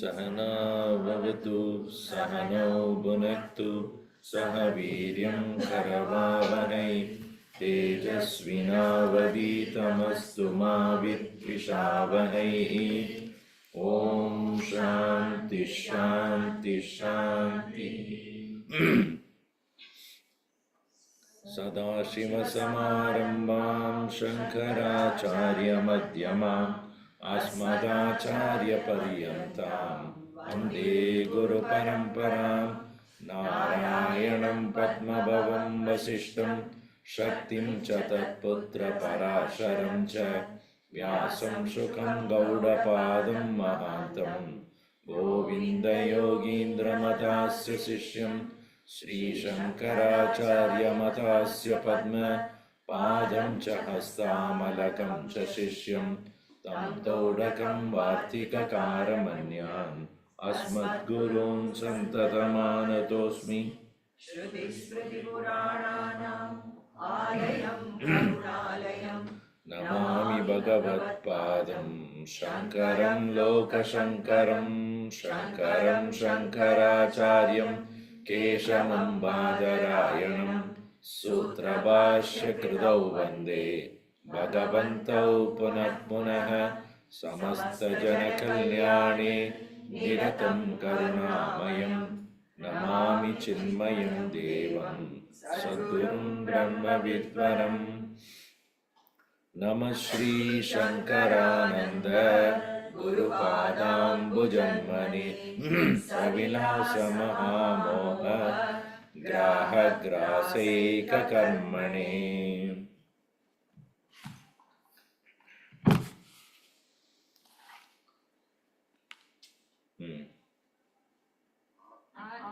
सहना भवतु सहनौ भुनक्तु सह वीर्यं करवावहै तेजस्विनावधीतमस्तु मा विद्विषावहै। ॐ शान्ति शान्ति शान्ति। सदाशिवसमारम्भां शङ्कराचार्यमध्यमाम् अस्मदाचार्यपर्यन्तां वन्दे गुरुपरम्परां। नारायणं पद्मभवं वसिष्ठं शक्तिं च तत्पुत्रपराशरं च व्यासं शुकं गौडपादं महान्तं गोविन्दयोगीन्द्रमतास्य शिष्यं श्रीशङ्कराचार्यमतास्य पद्मपादं च हस्तामलकं च शिष्यं तं तोडकं वार्तिककारमन्यान् अस्मद्गुरून् सन्ततमानतोऽस्मि। श्रुतिस्मृतिपुराणानाम् आलयं करुणालयं नमामि भगवत्पादं शङ्करं लोकशङ्करं। शङ्करं शङ्कराचार्यं केशवं बादरायणं सूत्रभाष्यकृतौ वन्दे भगवन्तौ पुनः पुनः। समस्तजनकल्याणे निरतं करुणामयं नमामि चिन्मयं देवं सद्गुरुं ब्रह्मविद्वरम्। नमः श्रीशङ्करानन्द गुरुपादाम्बुजन्मने सविलासमहामोह ग्राहग्रासैककर्मणे।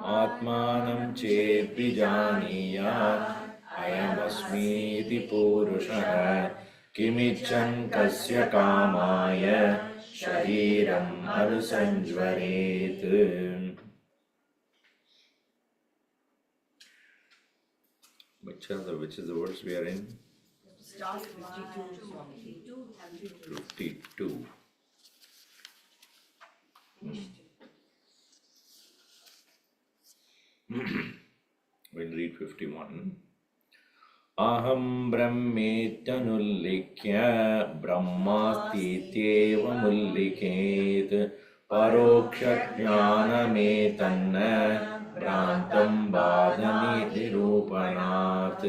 आत्मानं चेद्विजानीयात् अयमस्मीति पूरुषः किमिच्छन् कस्य कामाय शरीरम् अनुसञ्ज्वरेत्। Which is the verse we are in? 52. We'll read 51. Aham brahmetyanullikya brahmastītyevamulliket paroksha jnanametanna भ्रान्तं बाधनिरूपणात्।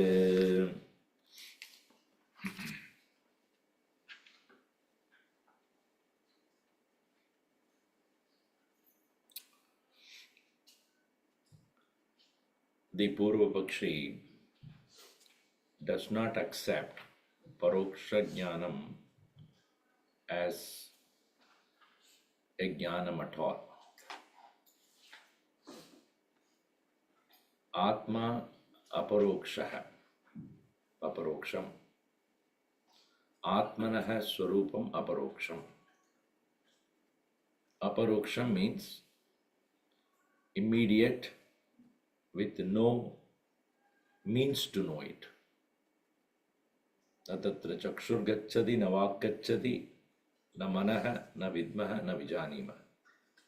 The Purvapakshi does not accept Paroksha Jnanam as a Jnanam at all. Atma aparokshaha, aparoksham. Atmanaha swarupam aparoksham. Aparoksham means immediate, with no means to know it. Tatra chakshur gacchati na vak gacchati na manaha na vidmaha na vijanima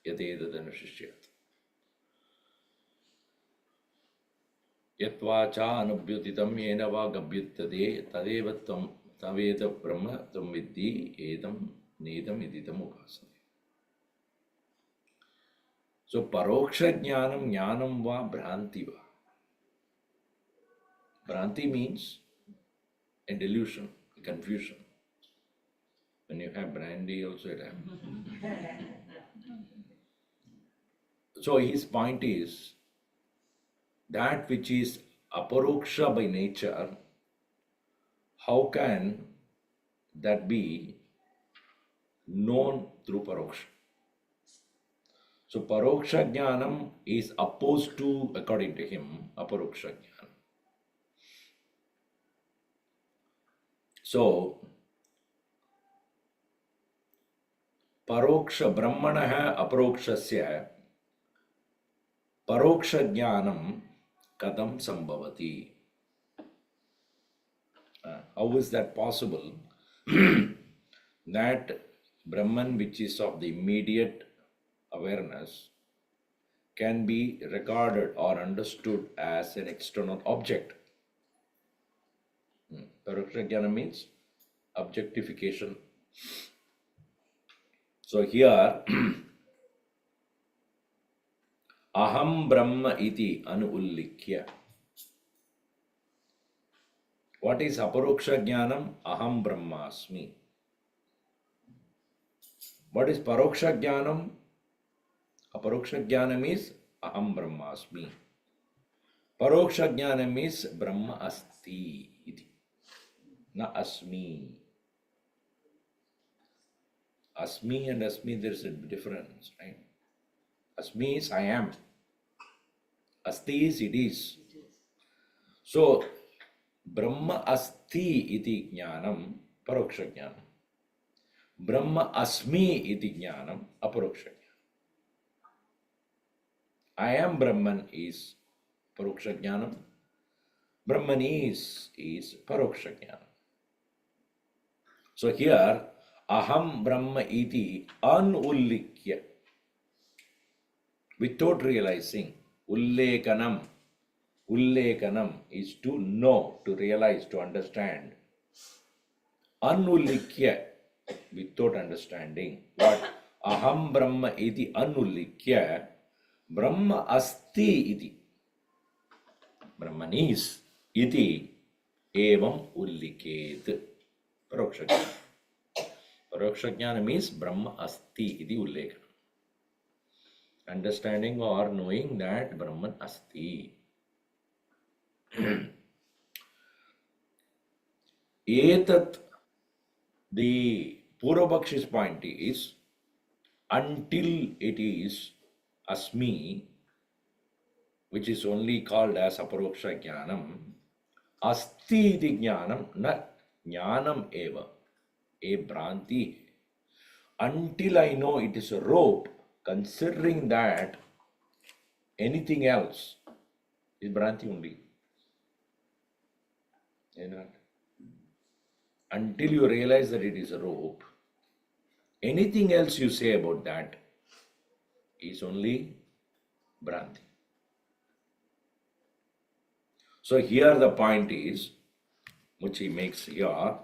yatedadanushishyat. यत्वाचा अनुभ्युतितं येन वा गभ्युत्तते तदेव त्वं तवेद ब्रह्म त्वं विद्धि एदं नेदम् इदिदम् उपासते. So paroksha jnanam, jnanam va bhranti va. Bhranti means a delusion, a confusion. When you have brandy also it happens. So his point is, that which is aparoksha by nature, how can that be known through paroksha? So paroksha jnanam is opposed to, according to him, aparoksha jnanam. So paroksha brahmanah aparokshasya paroksha jnanam kadam sambhavati. How is that possible? That Brahman, which is of the immediate awareness, can be regarded or understood as an external object. Paroksha jnana means objectification. So here, aham brahma iti anullikya. What is aparoksha jnanam? Aham brahmasmi. What is paroksha jnanam? Aparoksha jnanam is aham brahmasmi. Paroksha jnanam is brahma asti iti. Na asmi. Asmi and asmi, there is a difference, right? Asmi is I am. Asti is it is. So, Brahma asti iti jnanam paroksha jnanam. Brahma asmi iti jnanam aparoksha jnanam. I am Brahman is paroksha jnanam. Brahman is paroksha jnanam. So here, aham brahma iti anullikya. Without realizing, ullekanam is to know, to realize, to understand. Anullikya, without understanding. What? Aham brahma iti anullikya, brahma asti iti. Brahman is iti evam ulliket. Paroksha jnana. Paroksha jnana means brahma asti iti ullekana. Understanding or knowing that Brahman asti. Etat, the Purvapakshi's point is, until it is asmi, which is only called as aparoksha jnanam, asti iti jnanam, na jnanam eva, a bhranti. Until I know it is a rope, considering that anything else is bhranti only. You know? Until you realize that it is a rope, anything else you say about that is only bhranti. So here the point is, which he makes here,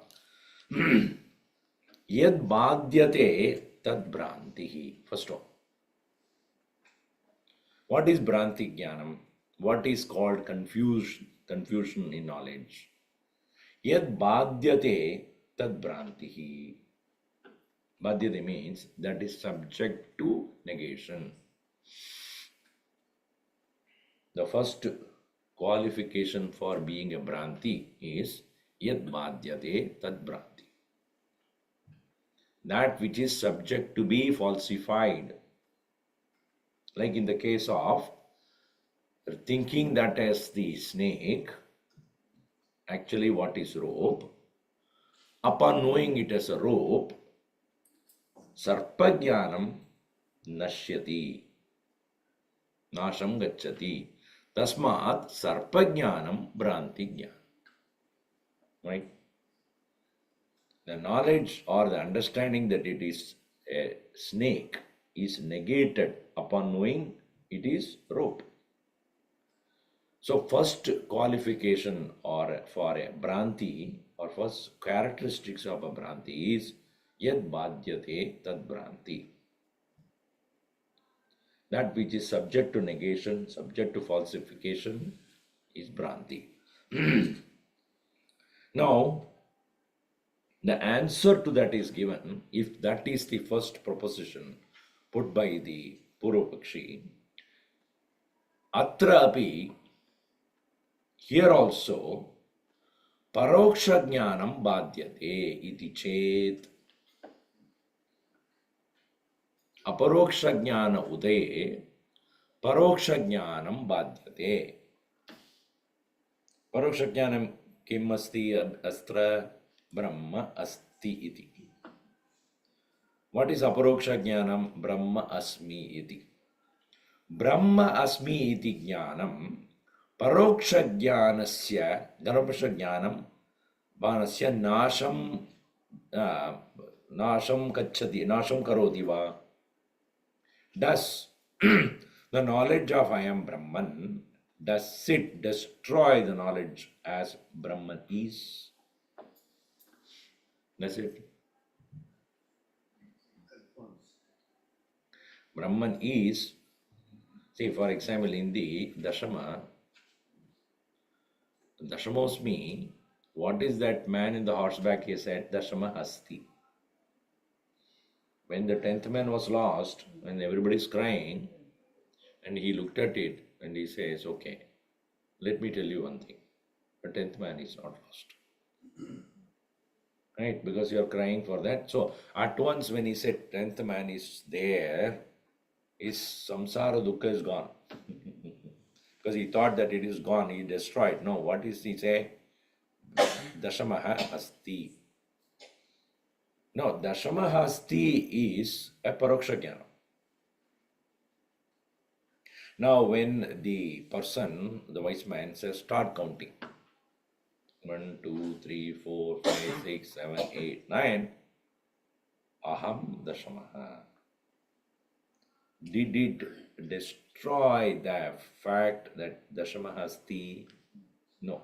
yad bhadyate tad bhrantihi. First of all, what is bhranti jnanam? What is called confusion in knowledge? Yad bhadyate tad bhrantihi. Bhadyate means that is subject to negation. The first qualification for being a bhranti is yad bhadyate tad bhranti. That which is subject to be falsified. Like in the case of thinking that as the snake, actually what is rope? Upon knowing it as a rope, sarpajnanam nashyati, nasham gacchati. Tasmat sarpajnanam bhranti jnanam. Right? The knowledge or the understanding that it is a snake is negated upon knowing it is rope. So first qualification or for a bhranti or first characteristics of a bhranti is yad bhadyate tad bhranti. That which is subject to negation, subject to falsification is bhranti. Now, the answer to that is given if that is the first proposition put by the Purvapakshi. Atra api, here also, Paroksha jnanam badhyate iti chet aparoksha jnana udaye paroksha jnanam badhyate. Paroksha jnanam kim asti astra brahma asti iti. What is aparoksha jnanam? Brahma asmi iti. Brahma asmi iti jnanam paroksha jnanasya ganapaksha jnanam vanasya nasham kachati nasham karoti va. Does the knowledge of I am Brahman, does it destroy the knowledge as Brahman is? That's it. Brahman is, see, for example, in the Dashamosmi, what is that man in the horseback? He said, Dashama Hasti. When the 10th man was lost, when everybody is crying, and he looked at it and he says, okay, let me tell you one thing. The 10th man is not lost. Right? Because you are crying for that. So at once when he said 10th man is there, his samsara dukkha is gone. Because he thought that it is gone, he destroyed. No, what is he say? Dashamaha asti. No, Dashamaha asti is a paroksha jnana. Now when the person, the wise man says, start counting. 1, 2, 3, 4, 5, 6, 7, 8, 9. Aham Dashamaha. Did it destroy the fact that Dashamaha asti? No.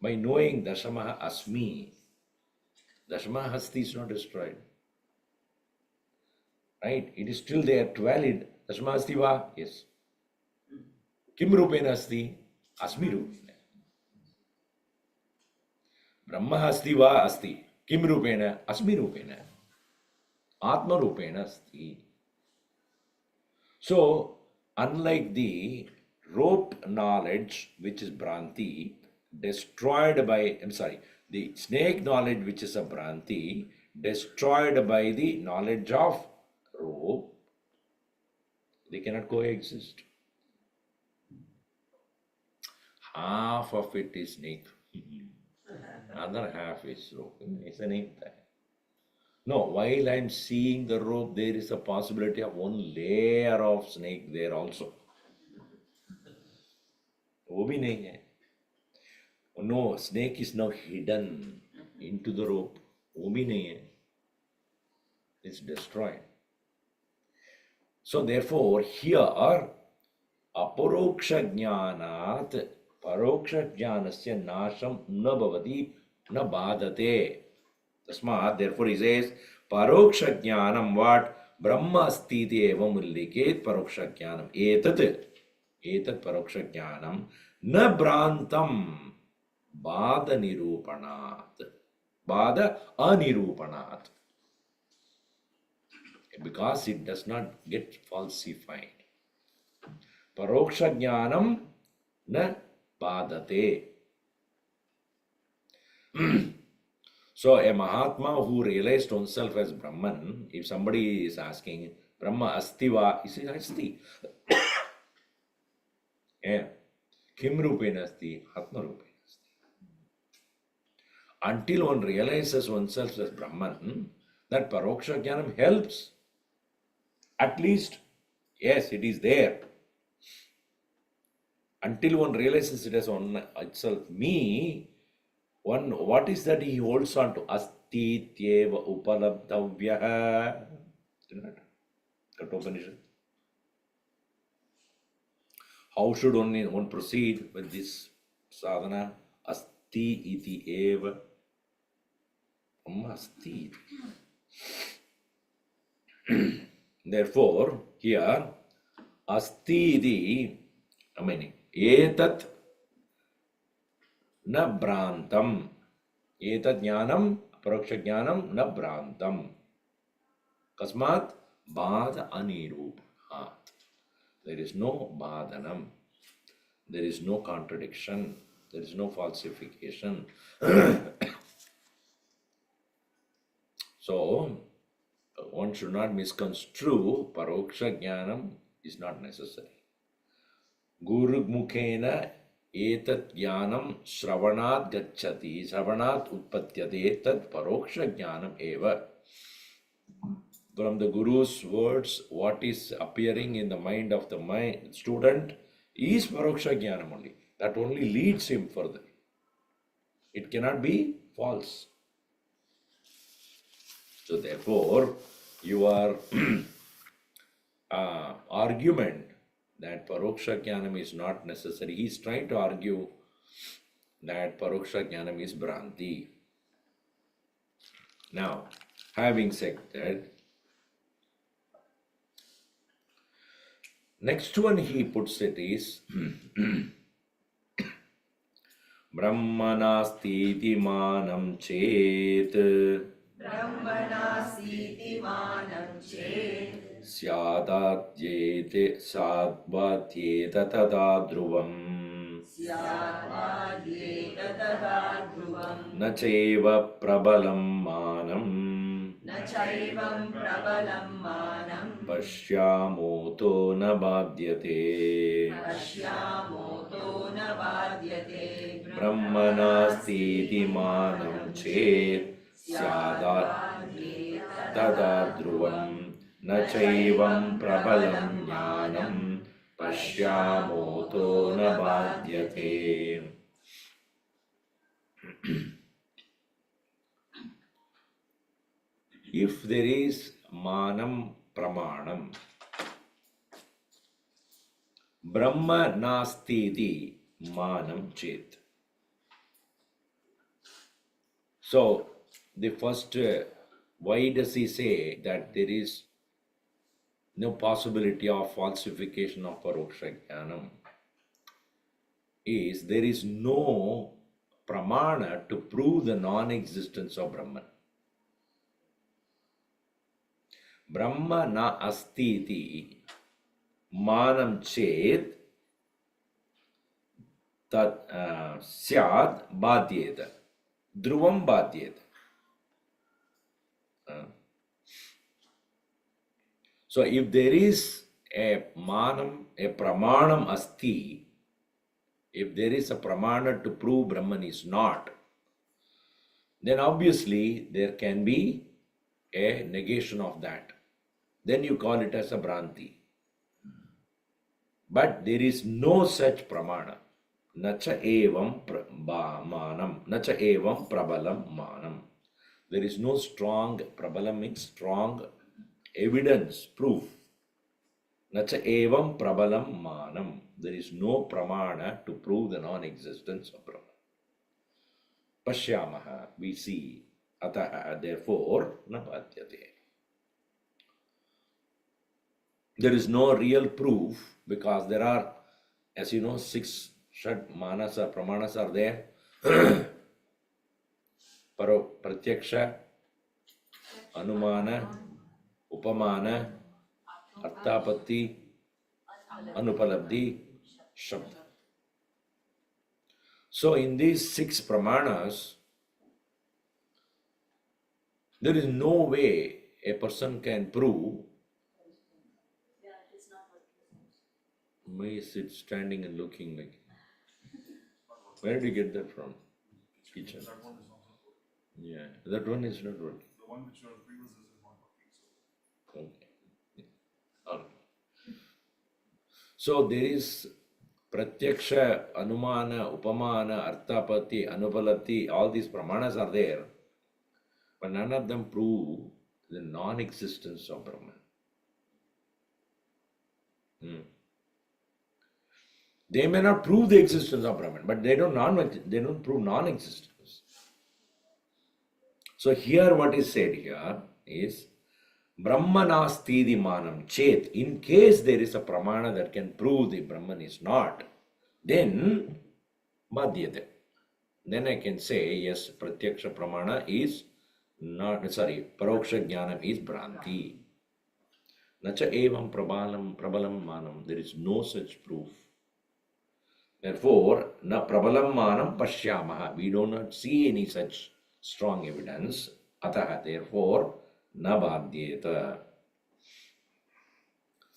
By knowing Dashamaha asmi, Dashamaha asti is not destroyed. Right? It is still there, valid. Dashamaha asti va? Yes. Kim rupena asti? Asmi rupena. Brahma asti va asti. Kim rupena? Asmi rupena. Atma rupena asti. So, unlike the rope knowledge, which is Bhranti, destroyed by, the snake knowledge, which is a Bhranti, destroyed by the knowledge of rope, they cannot coexist. Half of it is snake, other half is rope. Isn't it that? No, while I am seeing the rope, there is a possibility of one layer of snake there also. वो भी नहीं है. No, snake is now hidden into the rope. वो भी नहीं है. It's destroyed. So therefore, here, aparoksha jnanat paroksha jnanasya nasham na bhavati na badate. Tasmat, therefore he says, paroksha jnanam what? Brahma asti iti evam ulliket paroksha jnanam. Etat paroksha jnanam na bhrantam bada nirupanat. Bada anirupanat. Because it does not get falsified. Paroksha jnanam na badate. So a Mahatma who realized oneself as Brahman, if somebody is asking, Brahma asti va? He says, asti. Yeah. Kim rupena asti? Atma rupena asti. Until one realizes oneself as Brahman, that paroksha jnanam helps. At least, yes, it is there. Until one realizes it as one itself, me, one, what is that he holds on to? Asti tyeva upalabdhavyaha. Kathopanishad. How should one proceed with this sadhana? Asti iti eva. Asti. Therefore, here, asti iti, etat na bhrantam. Etat jnanam, paroksha jnanam na bhrantam. Kasmat bada anirupanat. There is no badhanam. There is no contradiction. There is no falsification. So, one should not misconstrue Paroksha Jnanam is not necessary. Guru Mukhena etat jnanam shravanat gacchati, shravanat utpatyate, etat Paroksha Jnanam eva. From the Guru's words, what is appearing in the mind of the student is Paroksha Jnanam only. That only leads him further. It cannot be false. So therefore, your argument that Paroksha Jnanam is not necessary, he is trying to argue that Paroksha Jnanam is Bhranti. Now, having said that, next one he puts it is Brahmanastiti manam chet Brahmanasiti manam chet Syadatyete sadvatyeta tada dhruvam Syadvadyeta tada dhruvam Na chaiva prabalam manam Na chaivam prabalam manam Pashyamoto na badhyate Pashyamoto na vadyate Brahmanastiti manam chet Syadatyeta tada dhruvam Na chaivam prabalam jnanam Pashyamoto na badhyate. If there is manam pramanam, Brahma nastiti manam chet. So, the first, why does he say that there is no possibility of falsification of Paroksha Jnanam? Is there is no pramana to prove the non-existence of Brahman. Brahma na asti iti manam chet tat syad badhyeta dhruvam badhyeta. So if there is a manam, a pramanam asti, if there is a pramana to prove Brahman is not, then obviously there can be a negation of that. Then you call it as a Bhranti. But there is no such pramana. Nacha evam manam, nacha evam prabalam manam. There is no strong, prabalam means strong evidence, proof. Nacha evam prabalam manam. There is no pramana to prove the non-existence of Brahman. Pashyamaha, we see. Ataha, therefore, na badhyate. There is no real proof because there are, as you know, 6 shad manas or pramanas are there. Pratyaksha, Anumana, Upamana, Arthapatti, Anupalabdhi, Shabda. So in these 6 pramanas, there is no way a person can prove. Why is it standing and looking like? Where did you get that from? Kitchen. That one is not working. Yeah, that one is not working. The one which you are previous is not working. So Okay. All right. So there is Pratyaksha, Anumana, Upamana, Arthapati, Anupalati, all these pramanas are there, but none of them prove the non-existence of Brahman. They may not prove the existence of Brahman, but they don't prove non-existence. So here what is said here is Brahmanastidi manam chet. In case there is a pramana that can prove the Brahman is not, then badhyate. Then I can say, yes, pratyaksha pramana is not, paroksha jnanam is Bhranti. Nacha evam prabalam manam. There is no such proof. Therefore, na prabalam manam pashyamaha. We do not see any such strong evidence. Ataha, therefore, na badhyeta.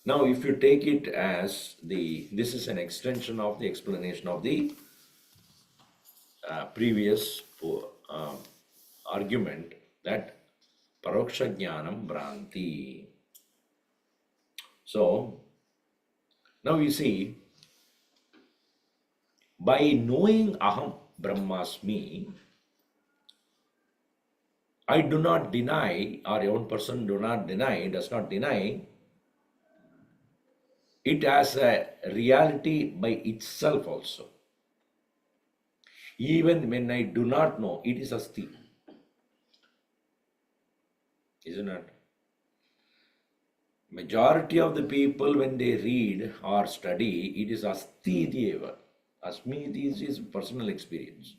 Now, if you take it as this is an extension of the explanation of the previous argument that paroksha jnanam bhranti. So, now you see, by knowing aham brahmasmi, I do not deny, or one person does not deny it as a reality by itself also. Even when I do not know, it is asti. Isn't it? Majority of the people, when they read or study, it is asti eva. Asmi is personal experience.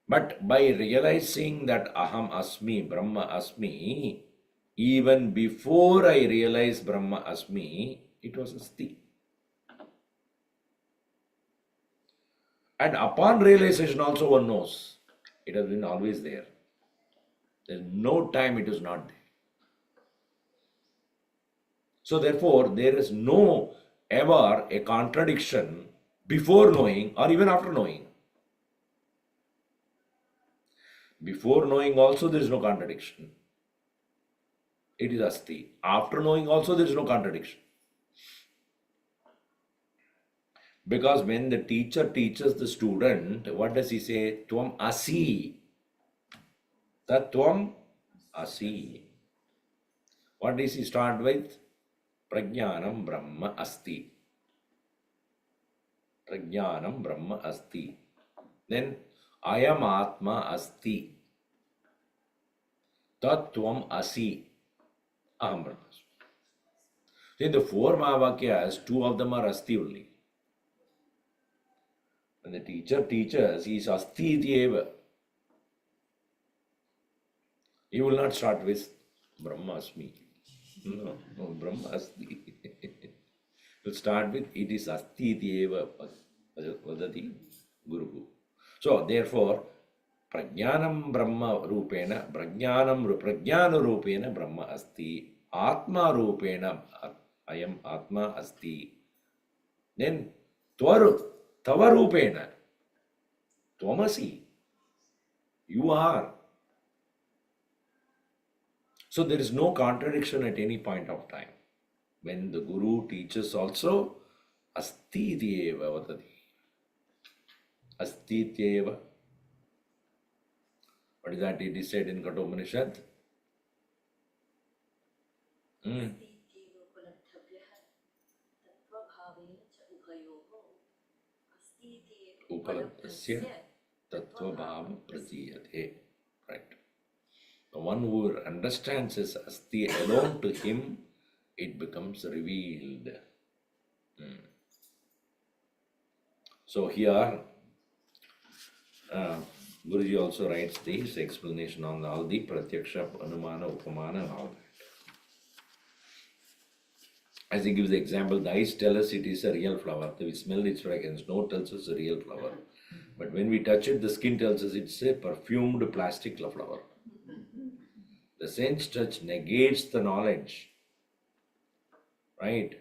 But by realizing that aham asmi, Brahma asmi, even before I realized Brahma asmi, it was asti. And upon realization also one knows it has been always there. There is no time it is not there. So therefore, there is no ever a contradiction before knowing or even after knowing. Before knowing also there is no contradiction. It is asti. After knowing also there is no contradiction. Because when the teacher teaches the student, what does he say? Tvam asi. Tatvam asi. What does he start with? Prajnanam Brahma asti. Prajnanam Brahma asti. Then Ayam Atma asti. Tattvam asi. Aham Brahma. In the four Mahavakyas, two of them are asti only. When the teacher teaches, he is asti eva. He will not start with Brahmasmi. No, Brahmasmi. He will start with it is asti eva vadati Guru. So, therefore, prajnanam Brahma rupena, prajnana rupena Brahma asti, Atma rupena ayam Atma asti. Then, tava rupena, tvamasi, you are. So there is no contradiction at any point of time. When the Guru teaches also, asti eva vadati. Asti eva. What is that it is said in Kathopanishad? Upalabdhasya tattvabhava pratiyate. Right. The one who understands his asti alone, to him it becomes revealed. So here Guruji also writes this explanation on all the pratyaksha, anumana, upamana and all that. As he gives the example, the eyes tell us it is a real flower. We smell its fragrance. Nose tells us a real flower. But when we touch it, the skin tells us it's a perfumed plastic flower. The sense touch negates the knowledge. Right?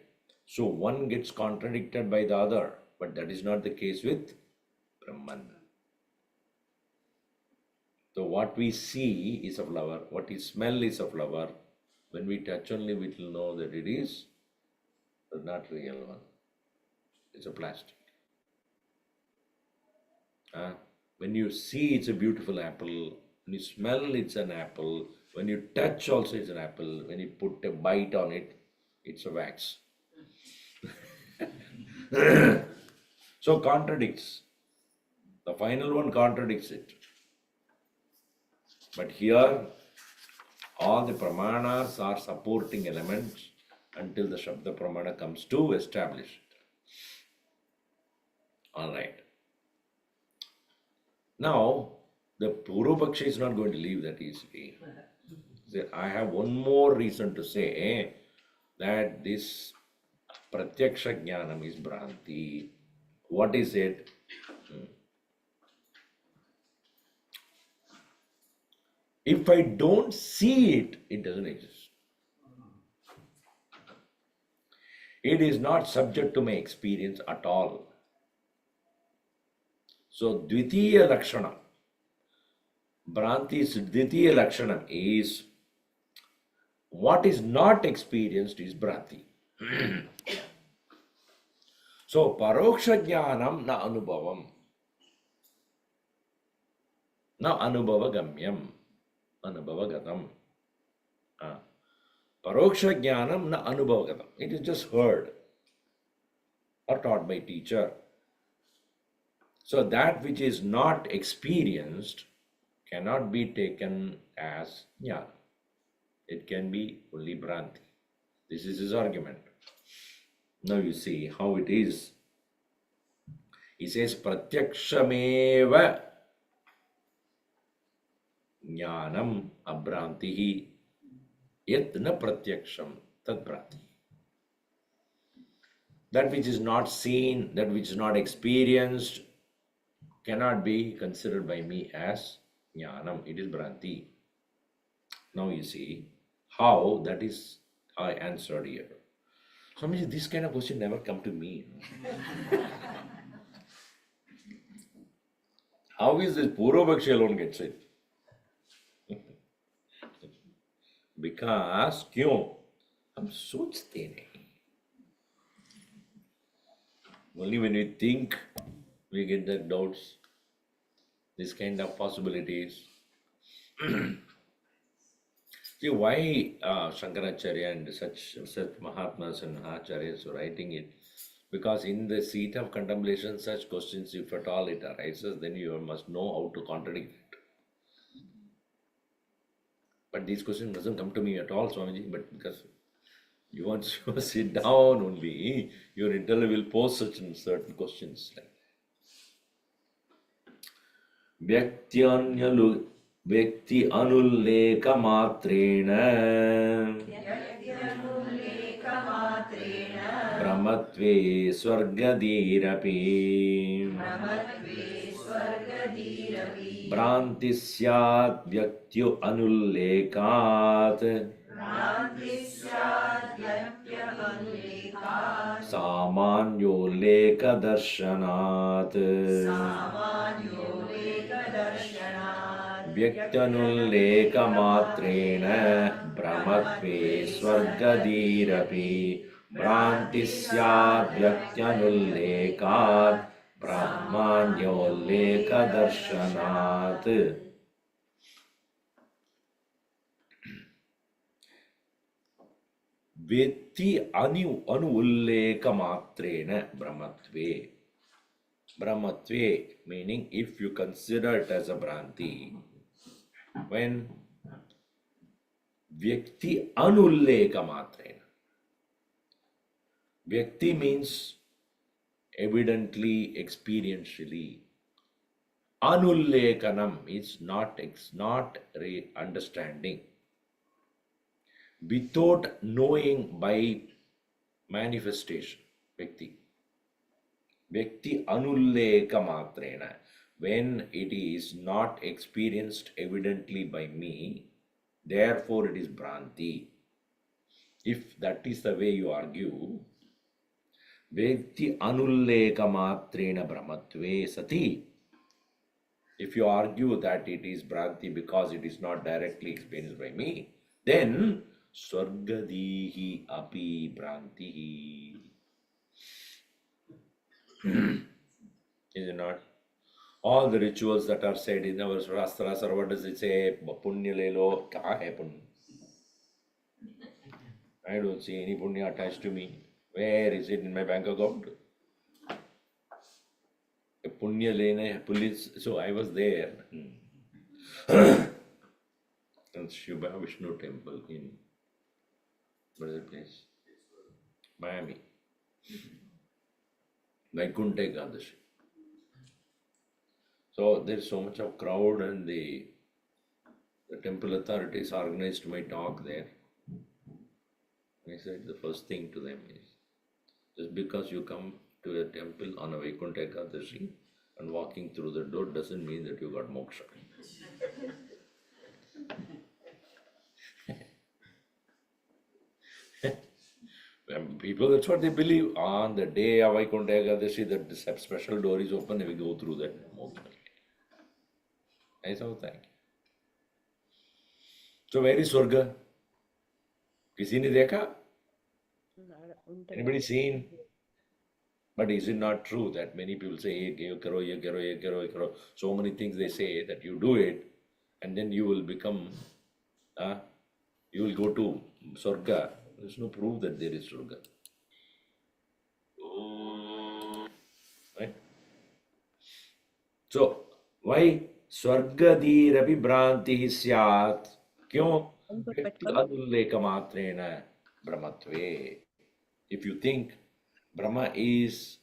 So one gets contradicted by the other. But that is not the case with Brahman. So what we see is a flower. What we smell is a flower. When we touch only, we will know that it is not real one. It's a plastic. When you see, it's a beautiful apple. When you smell, it's an apple. When you touch, also it's an apple. When you put a bite on it, it's a wax. So contradicts. The final one contradicts it. But here, all the pramanas are supporting elements until the Shabda Pramana comes to establish it. Alright. Now, the Purvapakshi is not going to leave that easily. I have one more reason to say that this Pratyaksha Jnanam is Bhranti. What is it? If I don't see it, it doesn't exist. It is not subject to my experience at all. So, Dvitiya Lakshana, Bhranti's Dvitiya Lakshana is what is not experienced is Bhranti. So, Paroksha Jnanam na Anubhavam, na Anubhavagamyam, Anubhavagatam. Paroksha Jnanam na Anubhavagatam. It is just heard or taught by teacher. So, that which is not experienced cannot be taken as Jnana. It can be only Bhranti. This is his argument. Now you see how it is. He says, Pratyakshameva Jnanam Abhrantihi Yat na Pratyaksham Tad Bhranti. That which is not seen, that which is not experienced, cannot be considered by me as Jnanam. It is Bhranti. Now you see how that is I answered here. Swamiji, this kind of question never come to me. How is this Purvabhakshi alone gets it? Because क्यों हम सोचते नहीं. Only when we think we get the doubts, this kind of possibilities. See why Shankaracharya and such Mahatmas and Acharyas are writing it? Because in the seat of contemplation, such questions, if at all it arises, then you must know how to contradict it. But these questions doesn't come to me at all, Swamiji, but because you want to sit down only, your intellect will pose such and certain questions. Vyakti anulleka matrena यद्यनुल्लेखमात्रेण Brahmatve Swargadirapi ब्रह्मत्वे स्वर्गधीरपि Bhranti Syat Vyaktyu Anullekat भ्रान्तिस्याद्यप्यनुल्लेखात् Samanyo Leka Darshanat सामान्योल्लेखदर्शनात् Vyaktanulleka Matrena Brahmatve Swargadirapi Bhranti Syat Vyaktanullekat Brahmanyolleka Darshanat. Vetti anulleka matrena Brahmatve. Brahmatve meaning if you consider it as a Bhranti, when Vyakti anulleka matrena. Vyakti means evidently, experientially. Anullekanam is not understanding. Without knowing by manifestation. Vyakti. Vyakti anulleka matrena. When it is not experienced evidently by me, therefore it is Bhranti. If that is the way you argue, Vyakti anulleka matrena brahmatve sati. If you argue that it is Bhranti because it is not directly experienced by me, then Swargadihi api Bhrantihi. Is it not? All the rituals that are said in our Shastras, or what does it say? Punya lelo, kaha hai punya? I don't see any punya attached to me. Where is it in my bank account? A punya lene police. So I was there. In Shiva Vishnu temple in what is the place? Miami. Vaikuntha Ekadashi. So there's so much of crowd and the temple authorities organized my talk there. I said the first thing to them is, Just because you come to a temple on a Vaikuntha Ekadashi and walking through the door doesn't mean that you got moksha. And people, that's what they believe. On the day of Vaikuntha Ekadashi, that this special door is open, and we go through that moksha. ऐसा होता है क्या? So where is Swarga? किसी ने देखा? Anybody seen? But is it not true that many people say, ye karo, ye karo, ye karo, ye karo. So many things they say that you do it, and then you will become, you will go to Swarga. There's no proof that there is Swarga. Right? So, why Swargadirapi Bhranti Syat? Kyun? Anullekamatrena Brahmatve. If you think Brahma is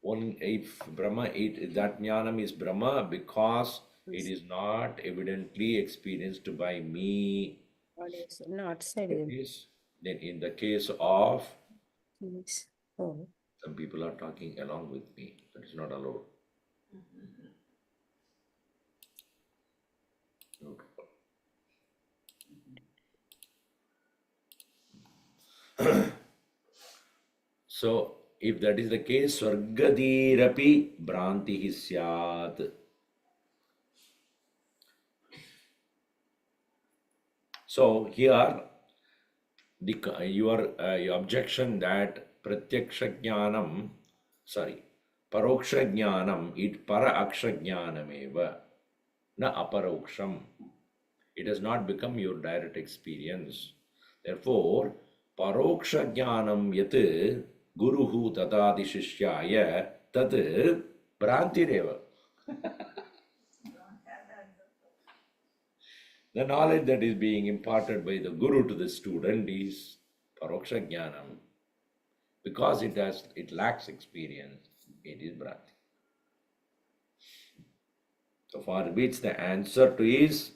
one, if Brahma, that jnanam is Brahma because it is not evidently experienced by me. Not said. Yes. Then in the case of, Yes. Oh. some people are talking along with me. That is not allowed. Okay. So, if that is the case, Swargadirapi Bhranti Syat. So, here, your objection that Pratyaksha Jnanam, Paroksha Jnanam, it Para Aksha Jnanameva, na Aparoksham. It has not become your direct experience. Therefore, Paroksha Jnanam yat Guruhu Tatadi Shishyaya tat Bhrantireva. The knowledge that is being imparted by the Guru to the student is Paroksha Jnanam. Because it lacks experience, it is Bhranti. So for which the answer to is,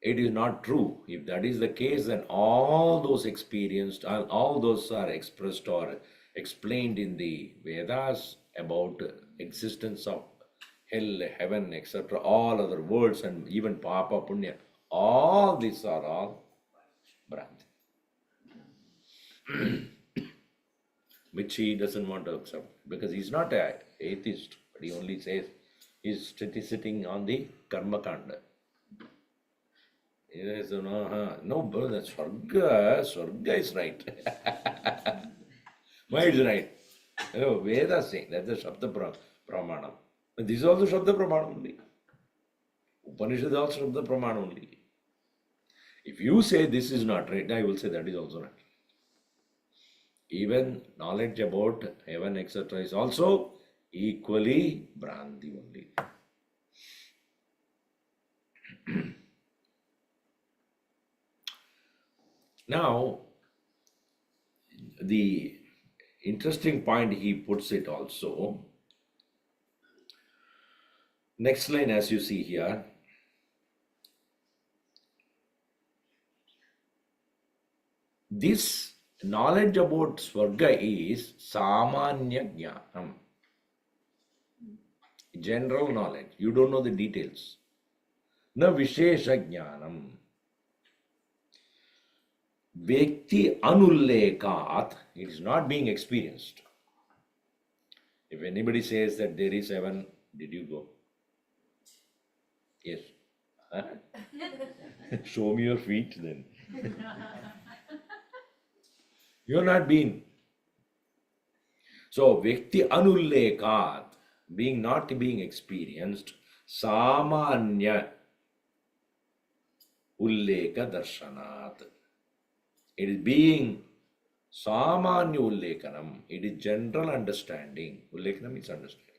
it is not true. If that is the case, then all those experienced, all those are expressed or explained in the Vedas about existence of hell, heaven, etc., all other worlds and even Papa, Punya, all these are all Bhranti. Which he doesn't want to accept because he's not an atheist, but he only says he's sitting on the Karma Kanda. He says, no, brother, Swarga is right. Why is right? Veda is saying that's the Shabda Pramanam. But this is also Shabda Pramanam only. Upanishad is also Shabda Pramanam only. If you say this is not right, I will say that is also right. Even knowledge about heaven, etc., is also equally Bhranti only. Now, the interesting point he puts it also. Next line, as you see here. This knowledge about Swarga is Samanya Jnanam. General knowledge. You don't know the details. Na Vishesha Jnanam. Vyakti Anullekat. It is not being experienced. If anybody says that there is heaven, did you go? Yes. Huh? Show me your feet then. You have not been. So, Vyakti Anullekat, not being experienced, Samanya Ulleka Darshanat. It is being Samanya Ullekanam. It is general understanding. Ullekanam is understanding.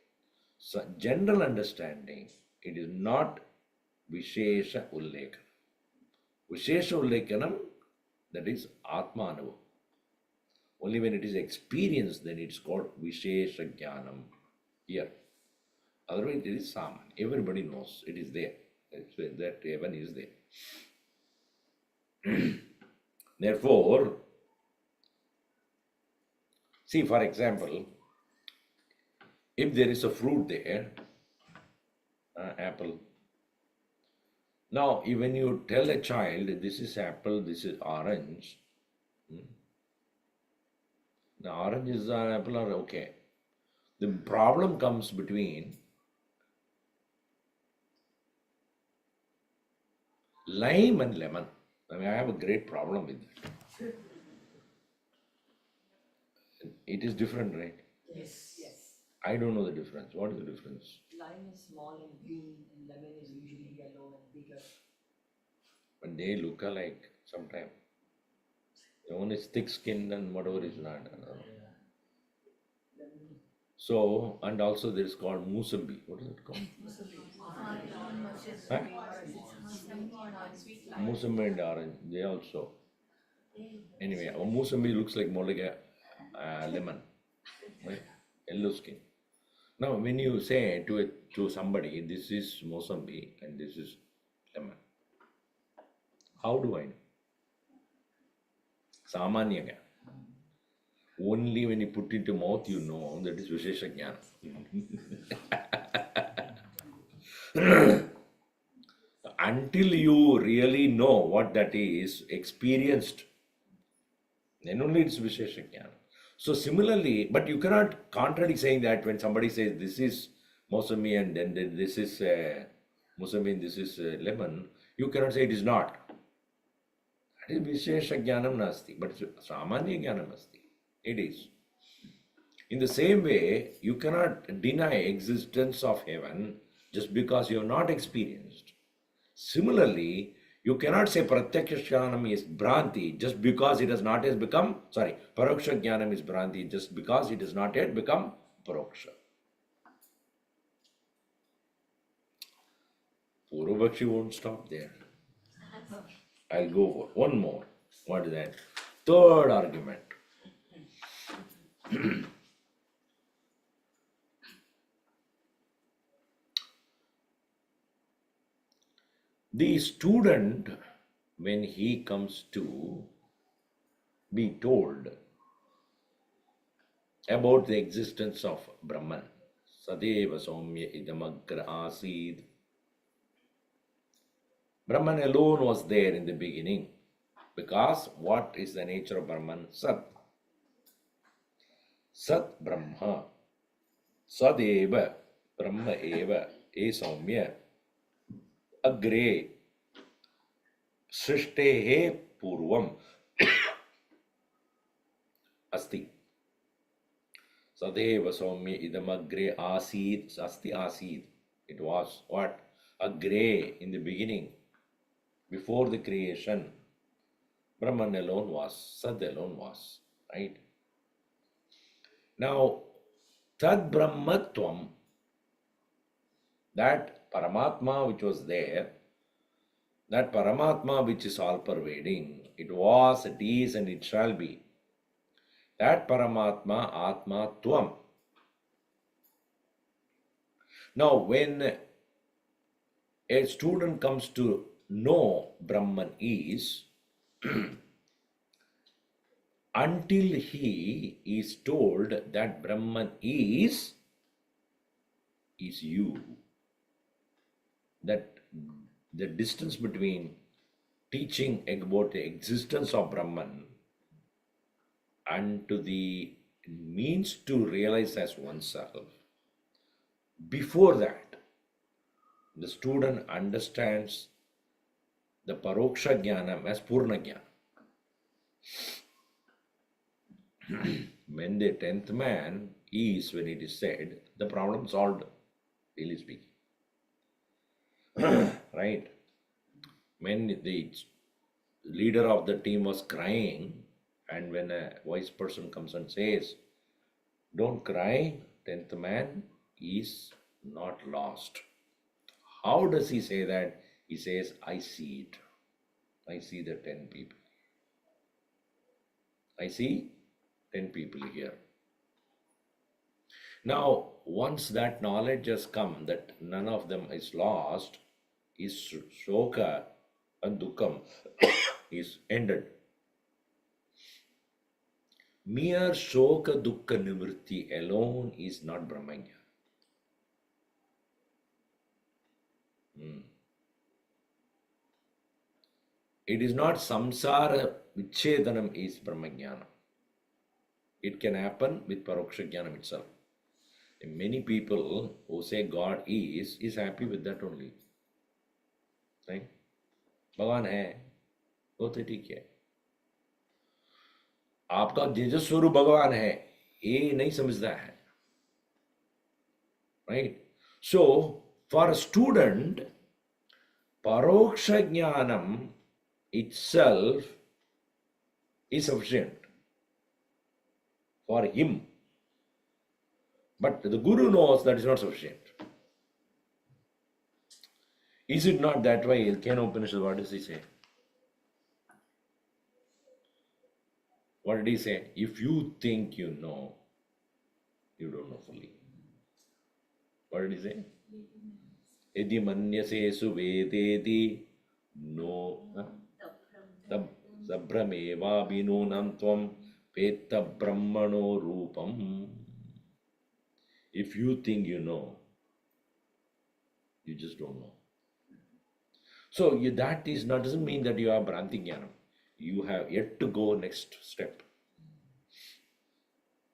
So, general understanding. It is not Vishesha Ullekanam. Vishesha Ullekanam, that is Atma Anubhav. Only when it is experienced, then it's called Vishesha Jnanam here. Otherwise, it is Saman. Everybody knows it is there. That's where that heaven is there. Therefore, See, for example, if there is a fruit there, apple. Now, when you tell a child, this is apple, this is orange, the orange is an apple are okay. The problem comes between lime and lemon. I mean, I have a great problem with it. It is different, right? Yes, yes. I don't know the difference. What is the difference? Lime is small and green, and lemon is usually yellow and bigger. But they look alike sometimes. The one is thick skinned and whatever is not. I don't know. Lemon. So, and also there is called musambi. What is it called? Huh? Musambi and orange. They also. Anyway, a musambi looks like more like a lemon, right? Yellow skin. Now, when you say to somebody, this is musambi and this is lemon, how do I know? Samanyanga. Only when you put it to mouth, you know that is Vishesha Jnana. Until you really know what that is, experienced, then only it's Vishesha Jnana. So similarly, but you cannot contradict saying that when somebody says this is Mosami and then this is Mosami and this is lemon, you cannot say it is not. That is Vishesha Jnanam Nasti, but Samanya Jnanam Asti. It is. In the same way, you cannot deny existence of heaven just because you have not experienced. Similarly, you cannot say Pratyaksha Jnanam is Bhranti just because it has not yet become, Paroksha Jnanam is Bhranti just because it has not yet become Paroksha. Purvabhakshi won't stop there. I'll go for one more. What is that? Third argument. The student, when he comes to be told about the existence of Brahman, Sadeva Somya Idamagra Asid, Brahman alone was there in the beginning, because what is the nature of Brahman? Sat. Sat Brahma. Sadeva Brahma Eva E Somya Agre Srishte Purvam Asti. Sadeva Somya Idamagre Asid Asti Asid. It was what? Agre in the beginning, before the creation. Brahman alone was, Sad alone was, right? Now, Tad Brahmatvam, that Paramatma which was there, that Paramatma which is all pervading, it was, it is, and it shall be. That Paramatma, Atma Tvam. Now, when a student comes to know Brahman is, until he is told that Brahman is you, that the distance between teaching about the existence of Brahman and to the means to realize as oneself, before that, the student understands the Paroksha Jnanam as Purna Jnana. When the 10th man is, when it is said, the problem solved, really speaking. Right? When the leader of the team was crying, and when a wise person comes and says, don't cry, 10th man is not lost. How does he say that? He says, I see it. I see the 10 people. I see 10 people here. Now, once that knowledge has come that none of them is lost, his shoka and dukkam is ended. mere shoka dukkha nivritti alone is not Brahmanya. It is not samsara vichedanam is Brahmajnana. It can happen with Paroksha Jnanam itself. And many people who say God is happy with that only. Right? भगवान है वो तो ठीक है, आपका निज स्वरूप भगवान है ये नहीं समझता है. Right? So, for a student, Paroksha Jnanam itself is sufficient for him. But the Guru knows that is not sufficient. Is it not that way? Kena Upanishad, what does he say? What did he say? If you think you know, you don't know fully. What did he say? Yadi manyase suvedeti no sabrameva binunam tvam peta brahmano rupam. If you think you know, you just don't know. So that is not doesn't mean that you are Bhranti Jnanam. You have yet to go next step.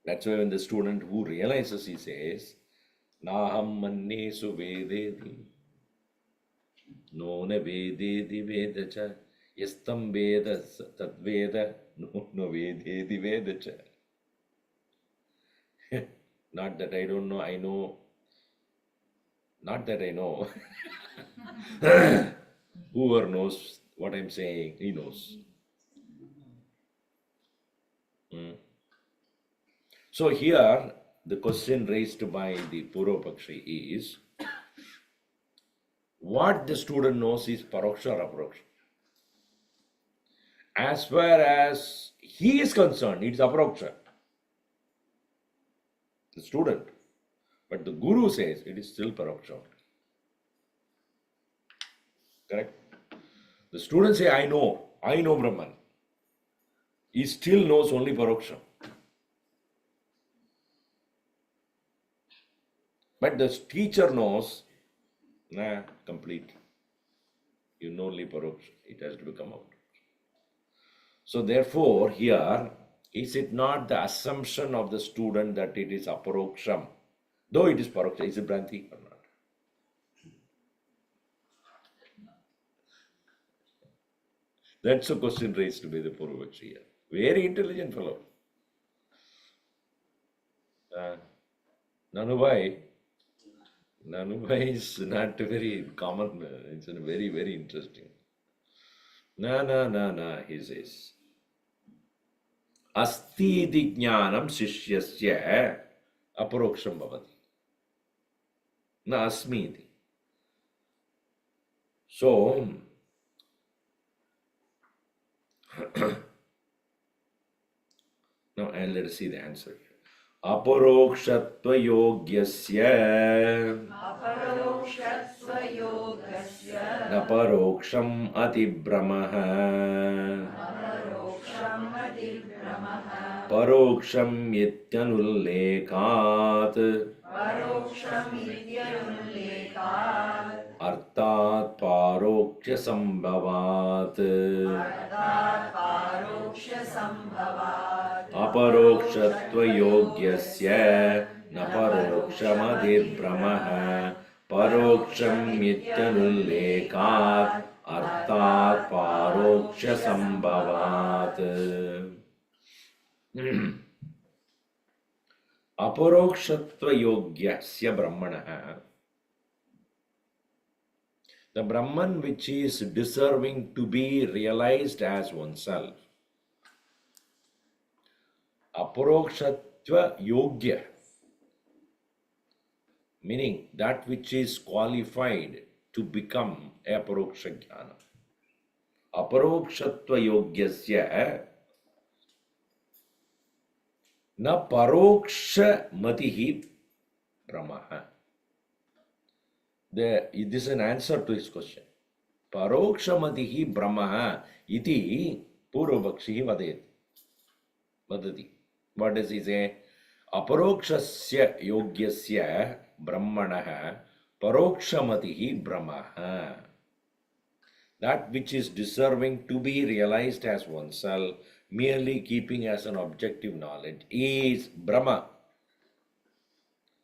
That's why when the student who realizes, he says, Naham manne su vedeti, no na vedeti vedacha, yastam veda tat veda, no vedeti vedacha. Not that I don't know, I know. Not that I know. Whoever knows what I'm saying, he knows. So here, the question raised by the Purvapakshi is, what the student knows is Paroksha or Aparoksha. As far as he is concerned, it's Aparoksha. The student. But the Guru says it is still Paroksha. Correct? The student say, I know Brahman. He still knows only Paroksha. But the teacher knows, complete. You know only Paroksha. It has to come out. So therefore, here, is it not the assumption of the student that it is Aparoksham? Though it is Paroksha, is it Bhranti or not? That's a question raised by the Purvapakshi here. Very intelligent fellow. Nanubai is not very common. It's very, very interesting. Na, he says. Asti iti jnanam sishyasya aparoksham bhavati. Na asmi iti. So, now let us see the answer here. Aparokshatva yogyasya अपरोक्षत्व योगस्य naparoksham atibramaha अपरोक्षम् अधिभ्रमः paroksham yityanullekat परोक्षमित्यनुल्लेखात् artat parokshya sambhavat अर्थात् पारोक्ष्यसम्भवात् aparokshatva yogyasya naparokshamadirbramaha paroksham yityanullekat artat parokshya sambhavat. Aparokshatva yogyasya brahmanaha, the Brahman which is deserving to be realized as oneself. Aparokshatva yogya, meaning that which is qualified to become aparoksha jnana. Aparokshatva yogyasya na paroksha matihi brahmaha. This is an answer to his question. Paroksha matihi brahmaha iti Purvapakshi vadati. What does he say? Aparokshasya yogyasya brahmanaha parokshamatihi brahmaha. That which is deserving to be realized as oneself, merely keeping as an objective knowledge, is Brahma.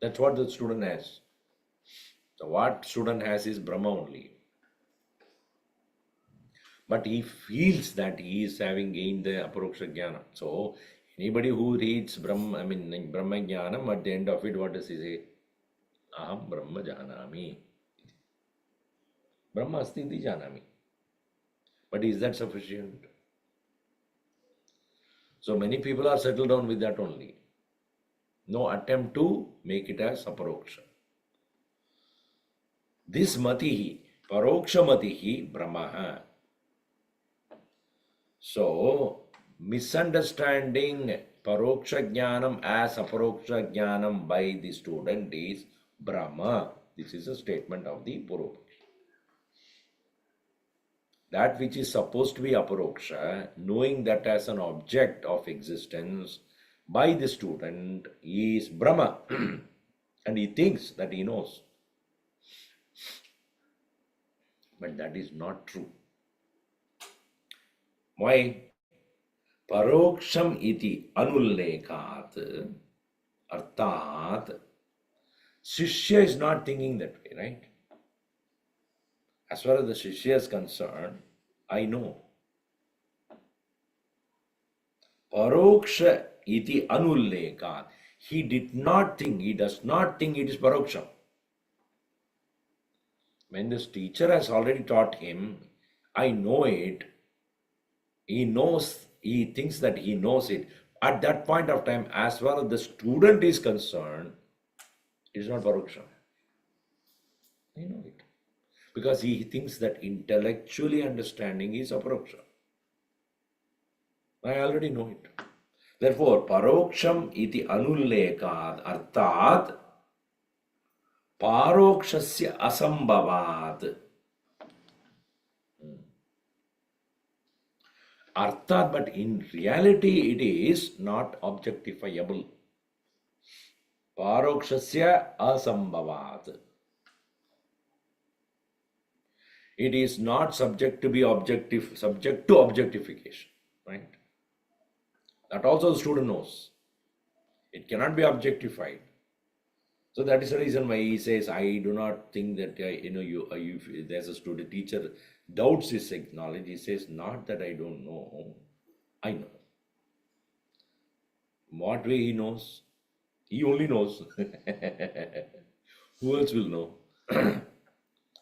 That's what the student has. So what student has is Brahma only. But he feels that he is having gained the Aparoksha Jnana. So anybody who reads Brahma Jnanam, at the end of it, what does he say? Aham Brahma Janami. Brahma Asti iti Janami. But is that sufficient? So many people are settled down with that only. No attempt to make it as Aparoksha. This Matihi, Paroksha Matihi Brahmaha. So, misunderstanding Paroksha Jnanam as Aparoksha Jnanam by the student is Brahma. This is a statement of the Purva. That which is supposed to be Aparoksha, knowing that as an object of existence by the student is Brahma. And he thinks that he knows. But that is not true. Why? Paroksham iti anullekhat arthat. Shishya is not thinking that way, right? As far as the Shishya is concerned, I know. Paroksha iti anullekhat. He did not think, he does not think it is Paroksham. When this teacher has already taught him, I know it, he knows, he thinks that he knows it. At that point of time, as far as the student is concerned, it is not Paroksha. I know it. Because he thinks that intellectually understanding is Aparoksha. I already know it. Therefore, Paroksham iti anullekad arthat Parokshasya asambhavat. Arthat, but in reality it is not objectifiable. Parokshasya asambhavat. It is not subject to be objective, subject to objectification, right? That also the student knows. It cannot be objectified. So that is the reason why he says, I do not think that, if there's a student, teacher doubts his knowledge, he says, not that I don't know, I know. What way he knows? He only knows. Who else will know?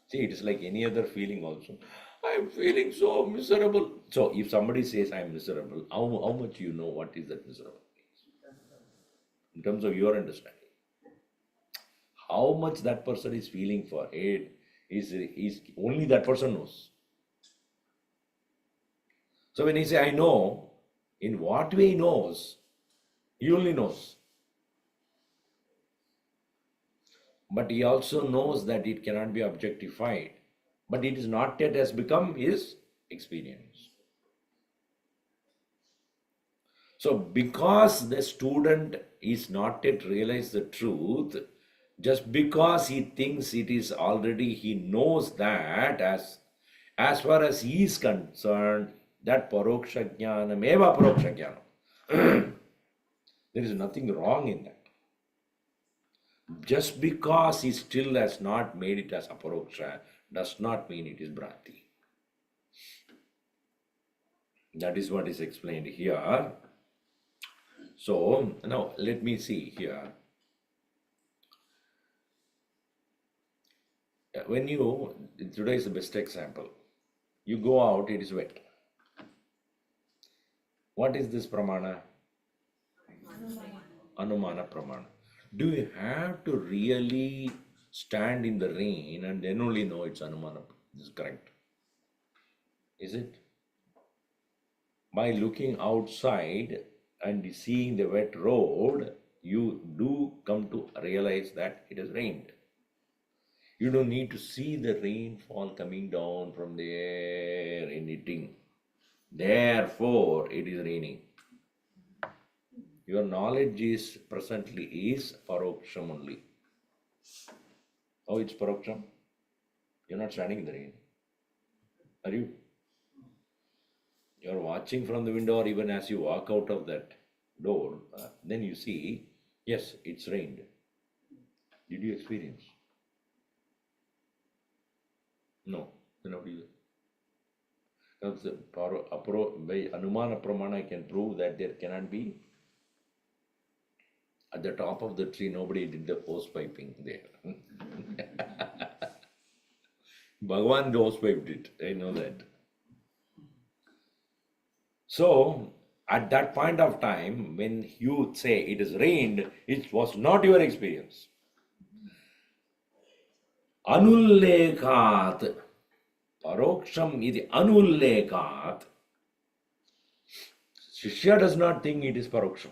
See, it is like any other feeling also. I'm feeling so miserable. So if somebody says I'm miserable, how much you know what is that miserable means? In terms of your understanding. How much that person is feeling for it is only that person knows. So when he say I know, in what way he knows? He only knows. But he also knows that it cannot be objectified. But it is not yet has become his experience. So because the student is not yet realized the truth, just because he thinks it is already, he knows that as far as he is concerned, that paroksha jnanam eva paroksha jnanam. There is nothing wrong in that. Just because he still has not made it as aparoksha does not mean it is bhranti. That is what is explained here. So now let me see here. When today is the best example. You go out, it is wet. What is this pramana? Anumana pramana. Do you have to really stand in the rain and then only know it's Anumana? This is correct. Is it? By looking outside and seeing the wet road, you do come to realize that it has rained. You don't need to see the rainfall coming down from there and hitting. Therefore, it is raining. Your knowledge is presently is paroksham only. Oh, it's paroksham? You're not standing there. Are you? You're watching from the window, or even as you walk out of that door, then you see, yes, it's rained. Did you experience? No. Then how do you? Because by Anumana Pramana, I can prove that there cannot be. At the top of the tree, nobody did the hose piping there. Bhagavan hose piped it. I know that. So, at that point of time, when you say it has rained, it was not your experience. Anullekhat. Paroksham iti anullekhat. Shishya does not think it is paroksham.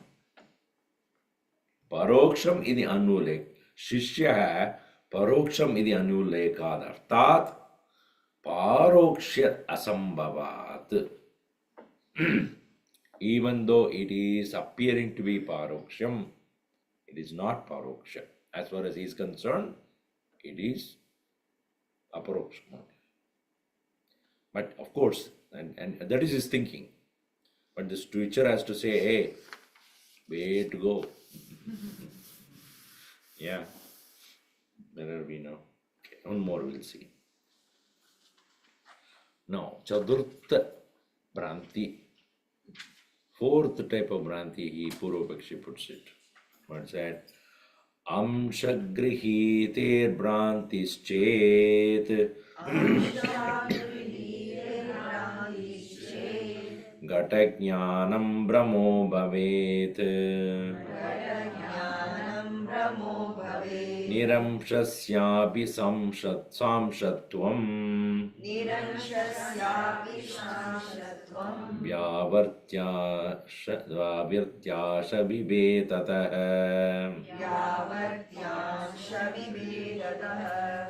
Paroksham iti anullek. Shishya paroksham iti anullekhat. Artat parokshya asambhavat. Even though it is appearing to be paroksham, it is not paroksha. As far as he is concerned, it is aparoksham. But of course, and that is his thinking. But this teacher has to say, hey, way to go. Yeah. Where are we now? Okay, one more we'll see. Now, Chadurtha Bhranti. Fourth type of Bhranti, he Purvapakshi puts it. What's that? Amshagrihiter Bhrantischet Gatajnanam Brahmo Bhavet ज्ञानं ब्रह्मो भवेत् Niramshasyapi Samshatvam निरंशस्यापि शाश्वतम् Vyavartyasha Vivetatah यावत्यांश विभेदतः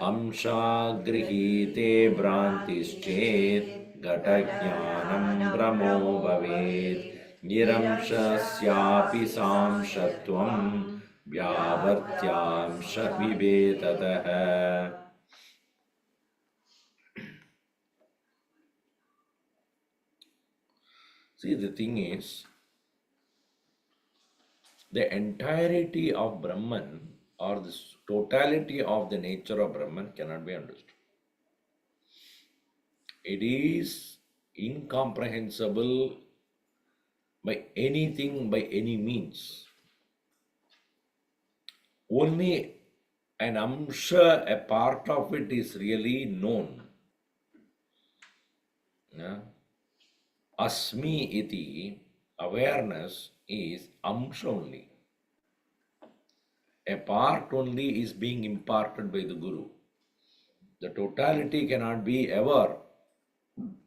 Amshagrihite Bhrantischet Gatajnanam Brahmo Bhavet Niramshasyapi Samshatvam Vyavartyamsha Vivetatah. See, the thing is, the entirety of Brahman or the totality of the nature of Brahman cannot be understood. It is incomprehensible by anything, by any means. Only an amsha, a part of it is really known. Yeah? Asmi iti, awareness is amsha only. A part only is being imparted by the Guru. The totality cannot be ever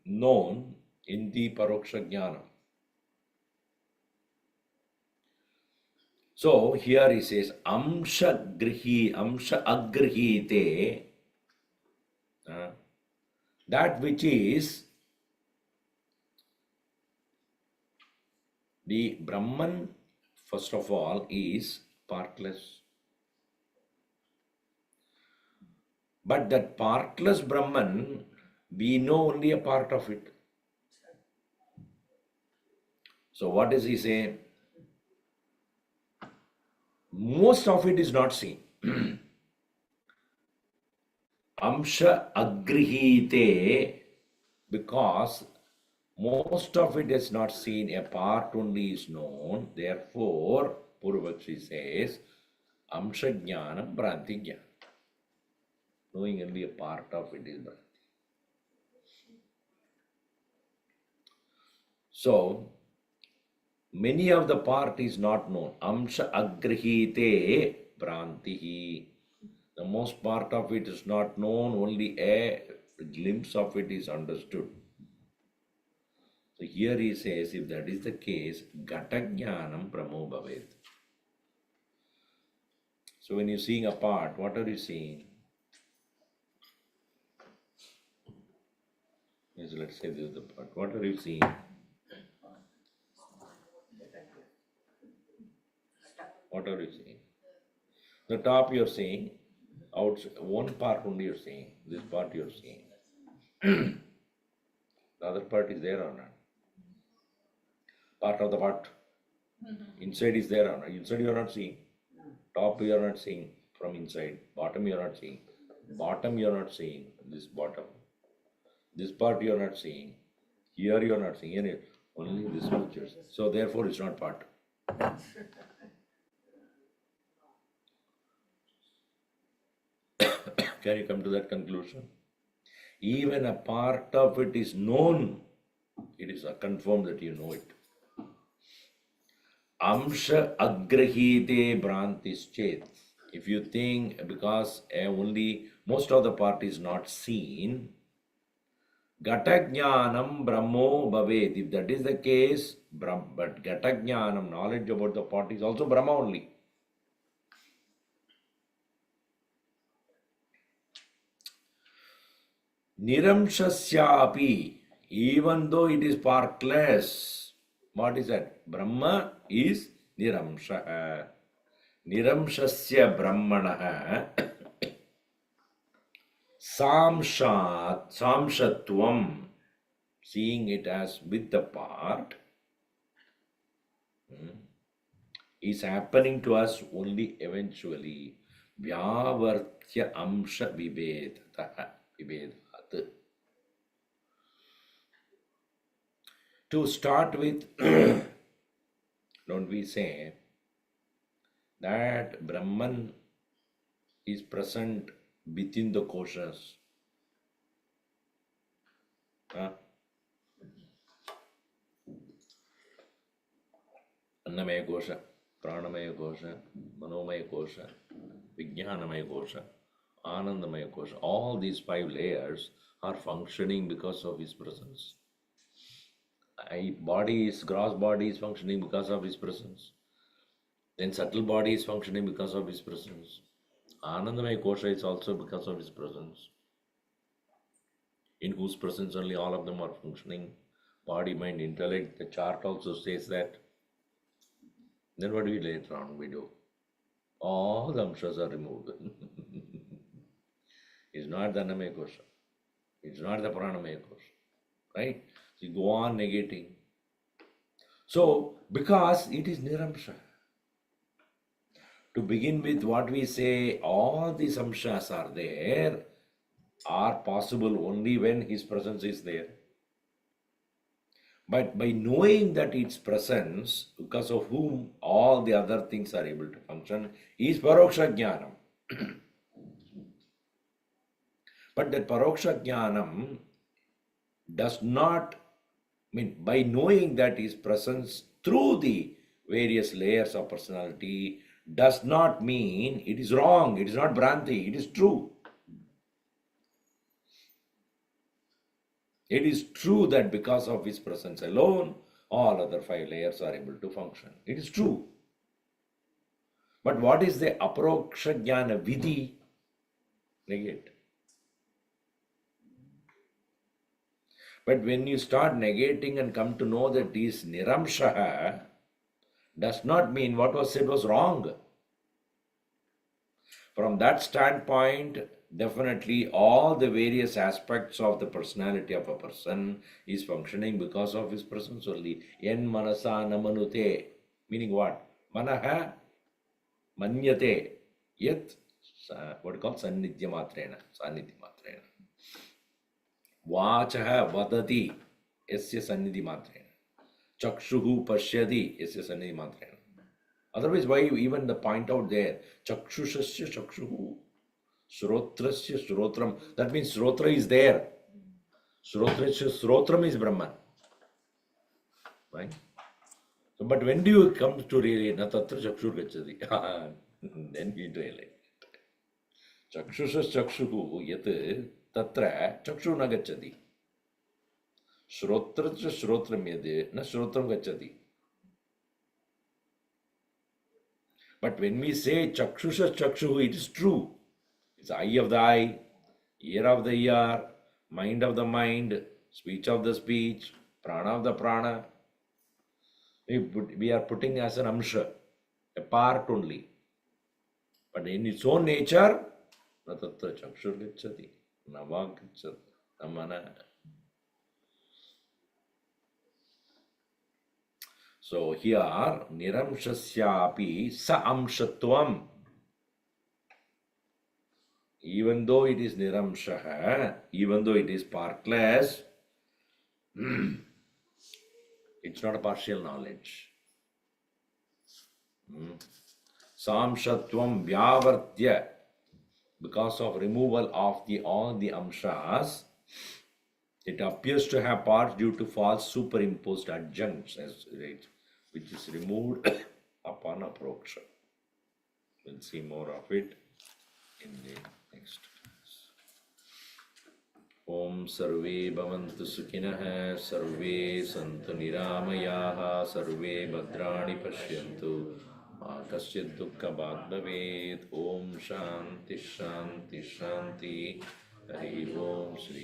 known in the Paroksha Jnana. So here he says, Amsha agrihite, that which is the Brahman, first of all, is partless. But that partless Brahman, we know only a part of it. So what does he say? Most of it is not seen. Amsha agrihite, because most of it is not seen, a part only is known. Therefore, Purvapakshi says, Amsha Jnanam Bhranti Jnana. Knowing only a part of it is Bhranti. So, many of the part is not known. Amsha agrihite Bhrantihi. The most part of it is not known, only a glimpse of it is understood. So here he says, if that is the case, Gatajnanam Brahmo Bhavet. So when you're seeing a part, what are you seeing? Yes, let's say this is the part. What are you seeing? What are you saying? The top you're saying, one part only you're saying, this part you're saying. The other part is there or not? Part of the part. Inside is there or not? Inside you are not seeing. Top you are not seeing from inside. Bottom you are not seeing. Bottom you are not seeing. This bottom. This part you are not seeing. Here you are not seeing. Here, only this much. So therefore it's not part. Can you come to that conclusion? Even a part of it is known. It is confirmed that you know it. Amsha agrahite brantischet. If you think because only most of the part is not seen, Gatagyanam Brahmo Bhavet. If that is the case, but Gatagyanam, knowledge about the part is also Brahma only. Niramshasyapi, even though it is partless, what is that? Brahma is Niramsha. Niramshasya Brahmanaha Samshatvam, seeing it as with the part, is happening to us only eventually. Vyavartya Amsha Vibedata. To start with, don't we say that Brahman is present within the koshas? Annamaya kosha, pranamaya kosha, manomaya kosha, vijnanamaya kosha, anandamaya kosha. All these 5 layers are functioning because of his presence. Gross body is functioning because of his presence. Then subtle body is functioning because of his presence. Anandamaya kosha is also because of his presence. In whose presence only all of them are functioning. Body, mind, intellect. The chart also says that. Then what do we later on we do? All the amshas are removed. It's not the annamaya kosha. It's not the pranamaya kosha. Right? So you go on negating. So, because it is niramsha. To begin with, what we say, all these amshas are there, are possible only when his presence is there. But by knowing that its presence, because of whom all the other things are able to function, is paroksha jnanam. But that paroksha jnanam does not mean, by knowing that his presence through the various layers of personality does not mean it is wrong, it is not Bhranti, it is true. It is true that because of his presence alone, all other 5 layers are able to function. It is true. But what is the aparoksha jnana vidhi? Negate. But when you start negating and come to know that this niramshaha, does not mean what was said was wrong. From that standpoint, definitely all the various aspects of the personality of a person is functioning because of his presence only. Yen manasa namanute, meaning what? Manaha manyate, yet what is called sannidhya matrena. Vachaha vadati, yasya sannidhi matrena. Chakshuhu pashyati, yasya sannidhi matrena. Otherwise, why even the point out there, chakshushasya chakshuhu, shrotrasya shrotram. That means shrotra is there. Shrotrasya shrotram is Brahman. Right? So, but when do you come to really, na tatra chakshur gacchati? Then we realize. Chakshushas chakshuhu yat tatra chakshu na gacchati. Shrotrasya shrotram yad na shrotram gacchati. But when we say chakshusha chakshu, it is true. It's eye of the eye, ear of the ear, mind of the mind, speech of the speech, prana of the prana. We are putting as an amsha, a part only. But in its own nature, na tatra chakshur gacchati, na vak gacchati, na mana. So here, niramshasyapi sa amshatvam. Even though it is niramshaha, even though it is partless, it's not a partial knowledge. Samshatvam vyavartya, because of removal of all the amshas, it appears to have parts due to false superimposed adjuncts, right, which is removed upon approach. We'll see more of it in the next class. Om sarve bhavantu sukhinah, sarve santu niramayaha, sarve bhadrani pashyantu, ma kasyid dukkha bhag bhavet. Om shanti shanti shanti. Hari Om Shri